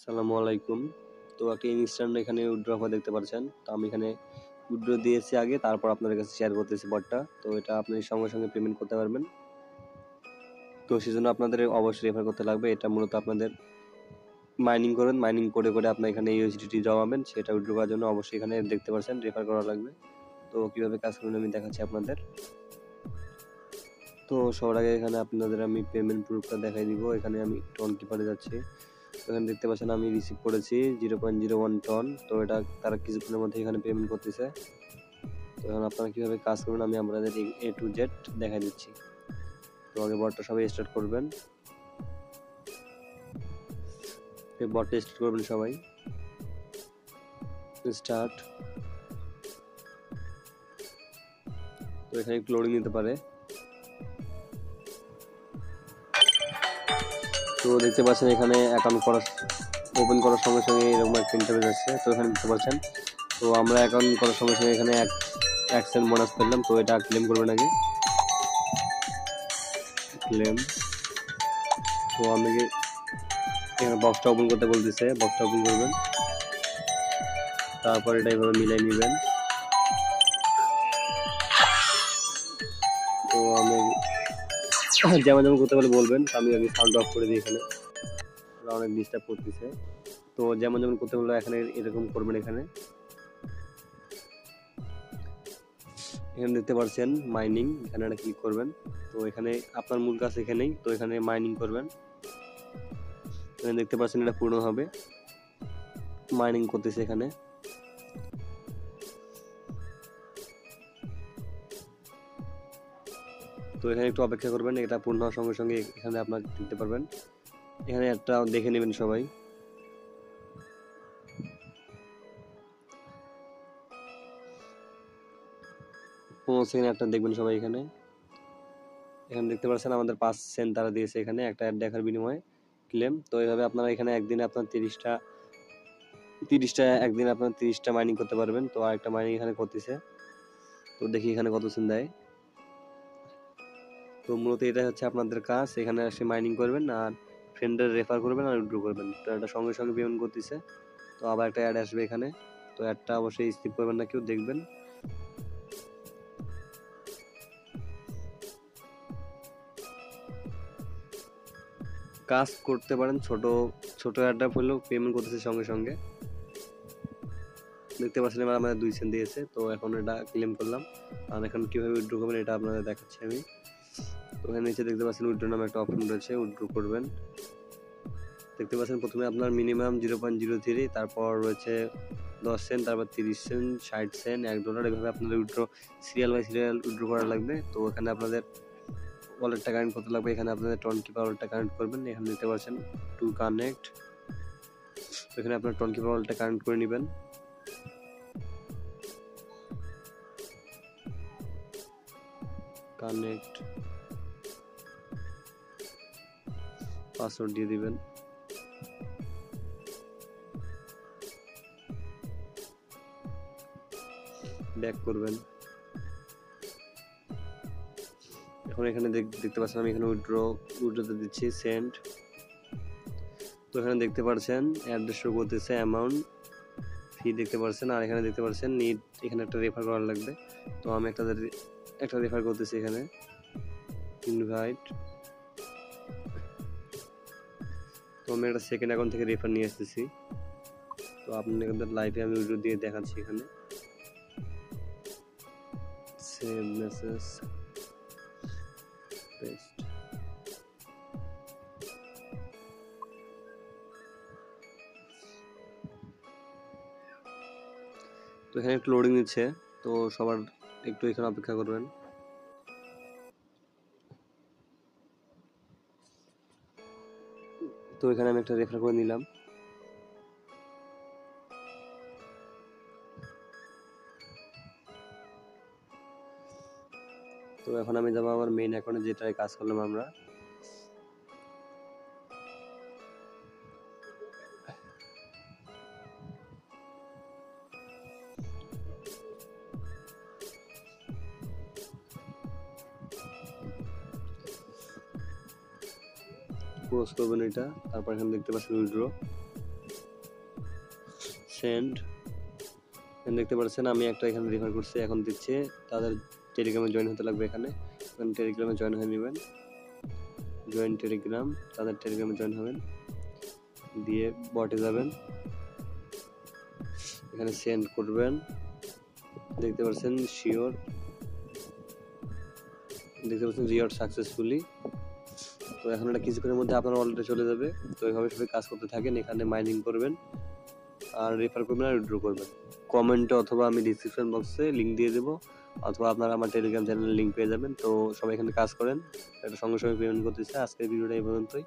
আসসালামু আলাইকুম। তো একটা ইনস্ট্যান্ট এখানে উইথড্র অফার দেখতে পাচ্ছেন। তো আমি এখানে উইথড্র দিয়েছি আগে, তারপর আপনাদের কাছে শেয়ার করতেছি বটটা। তো এটা আপনি সঙ্গে সঙ্গে পেমেন্ট করতে পারবেন। তো সেজন্য আপনাদের অবশ্যই রেফার করতে লাগবে। এটা মূলত আপনাদের মাইনিং করবেন, মাইনিং করে করে আপনার এখানে ইউএসডিটি জমাবেন, সেটা উইথড্র করার জন্য অবশ্যই এখানে দেখতে পাচ্ছেন রেফার করা লাগবে। তো কিভাবে কাজ করবেন আমি দেখাচ্ছি আপনাদের। তো সবার আগে এখানে আপনাদের আমি পেমেন্ট প্রুফটা দেখাই দিব। এখানে আমি টন কিপারে যাচ্ছি। এখানে দেখতে পাচ্ছেন আমি রিসিভ করেছি 0.01 টন। তো এটা তারা কিছুক্ষণের মধ্যে এখানে পেমেন্ট করতেছে। তো এখন আপনারা কিভাবে কাজ করবেন আমি আপনাদের A to Z দেখাই দিচ্ছি। তো আগে বটটা সবাই স্টার্ট করবেন, বটটা স্টার্ট করবেন সবাই। স্টার্ট। তো এখানে একটু লোডিং নিতে পারে। তো দেখতে পাচ্ছেন এখানে অ্যাকাউন্ট ওপেন করার সঙ্গে সঙ্গে এরকম একটা ইন্টারফেস আসছে। তো এখানে দেখতে পাচ্ছেন, তো আমরা অ্যাকাউন্ট করার সঙ্গে সঙ্গে এখানে এক সেন্ট বোনাস পেলাম। তো এটা ক্লেম করবেন আগে, ক্লেম। তো আমি এখানে বক্সটা ওপেন করতে বলতেছে, বক্সটা ওপেন করবেন, তারপর এটা এইভাবে মিলাই নেবেন। তো আমি যেমন যেমন করতে পারলে বলবেন, আমি আগে সাউন্ড অফ করে দিই, এখানে অনেক ডিস্টার্ব করতেছে। তো যেমন যেমন করতে বললো এখানে এরকম করবেন। এখানে এখানে দেখতে পাচ্ছেন মাইনিং, এখানে একটা ক্লিক করবেন। তো এখানে আপনার মূল কাজ এখানেই, তো এখানে মাইনিং করবেন। এখানে দেখতে পাচ্ছেন এটা পূর্ণ হবে, মাইনিং করতেছে এখানে। তো এখানে একটু অপেক্ষা করবেন, এটা পূর্ণ হওয়ার সঙ্গে সঙ্গে এখানে আপনার দিতে পারবেন। এখানে একটা দেখে নেবেন সবাই। 15 সেকেন্ড একটা দেখবেন সবাই। এখানে এখানে দেখতে পাচ্ছেন আমাদের 5 সেন্ট তারা দিয়েছে এখানে একটা অ্যাড দেখার বিনিময়ে ক্লেম। তো এইভাবে আপনারা এখানে একদিনে আপনার 30টা একদিন আপনার 30টা মাইনিং করতে পারবেন। তো আরেকটা মাইনিং এখানে করতেছে, তো দেখি এখানে কত সেন্ট দেয়। তো মূলত এটা হচ্ছে আপনাদের কাজ, এখানে এসে মাইনিং করবেন আর ফ্রেন্ডের রেফার করবেন আর উইথড্র করবেন। তো এটা সঙ্গে সঙ্গে পেমেন্ট করতেছে। তো আবার একটা অ্যাড আসবে এখানে, তো অ্যাডটা অবশ্যই স্কিপ করবেন না কেউ, দেখবেন। কাজ করতে পারেন, ছোট ছোট অ্যাডটা হলেও পেমেন্ট করতেছে সঙ্গে সঙ্গে। দেখতে পাচ্ছেন এবার আমাদের 2 সেন্ট দিয়েছে। তো এখন এটা ক্লেম করলাম, আর এখন কিভাবে উইথড্র করবেন এটা আপনাদের দেখাচ্ছি আমি। তো এখানে নিচে দেখতে পাচ্ছেন উইথড্র নামে একটা অপশন রয়েছে, উইথড্র করবেন। দেখতে পাচ্ছেন প্রথমে আপনার মিনিমাম 0.03, তারপর রয়েছে 10 সেন্ট, তারপর 30 সেন্ট, 60 সেন্ট, $1, এভাবে আপনাদের withdraw serial by serial withdraw করা লাগবে। তো এখানে আপনাদের ওয়ালেটটা কানেক্ট করতে লাগবে। এখানে আপনাদের টন কিপার ওয়ালেটটা কানেক্ট করবেন। এখানে দেখতে পাচ্ছেন টু কানেক্ট। তো এখানে আপনার টন কিপার ওয়ালেটটা কানেক্ট করে নেবেন। কানেক্ট, পাসওয়ার্ড দিয়ে দিবেন। ব্যাক করবেন। এখন এখানে দেখতে পাচ্ছেন আমি এখানে উইথড্রতে দিচ্ছি সেন্ড। তো এখানে দেখতে পাচ্ছেন অ্যাড্রেস শো করতেছে, অ্যামাউন্ট, ফি দেখতে পাচ্ছেন, আর এখানে দেখতে পাচ্ছেন নিড, এখানে একটা রেফার করা লাগবে। তো আমি একটা রেফার করতেছি এখানে, ইনভাইট। তো আমি একটা সেকেন্ড অ্যাকাউন্ট থেকে রেফার নিয়ে আসতেছি। তো আপনাদের লাইভে আমি উইথড্র দিয়ে দেখাচ্ছি এখানে। Save message, paste. তো এখানে একটু লোডিং নিচ্ছে, তো সবার একটু এখানে অপেক্ষা করবেন। তো এখানে আমি একটা রেফার করে নিলাম। তো এখন আমি যাবো আমার মেইন অ্যাকাউন্টে, যেটায় কাজ করলাম আমরা। ক্লোজ করবেন এটা, তারপর এখানে দেখতে পাচ্ছেন উইথড্র। সেন্ড। দেখতে পাচ্ছেন আমি একটা এখানে রেফার করছি, এখন দিচ্ছে। তাদের টেলিগ্রামে জয়েন হতে লাগবে। এখানে টেলিগ্রামে জয়েন হয়ে নেবেন, জয়েন টেলিগ্রাম, তাদের টেলিগ্রামে জয়েন হবেন, দিয়ে বটে যাবেন, এখানে সেন্ড করবেন। দেখতে পাচ্ছেন শিওর, দেখতে পাচ্ছেন রিওয়ার্ড সাকসেসফুলি। তো এখন এটা কিছুক্ষণের মধ্যে আপনার ওয়ালেটে চলে যাবে। তো এইভাবে সবাই কাজ করতে থাকেন, এখানে মাইনিং করবেন আর রেফার করবেন আর উইথড্র করবেন। কমেন্টে অথবা আমি ডিসক্রিপশন বক্সে লিঙ্ক দিয়ে দেবো, অথবা আপনারা আমার টেলিগ্রাম চ্যানেলের লিঙ্ক পেয়ে যাবেন। তো সবাই এখানে কাজ করেন, এটা সঙ্গে সঙ্গে পেমেন্ট করতেছে। আজকের ভিডিওটা এই পর্যন্তই।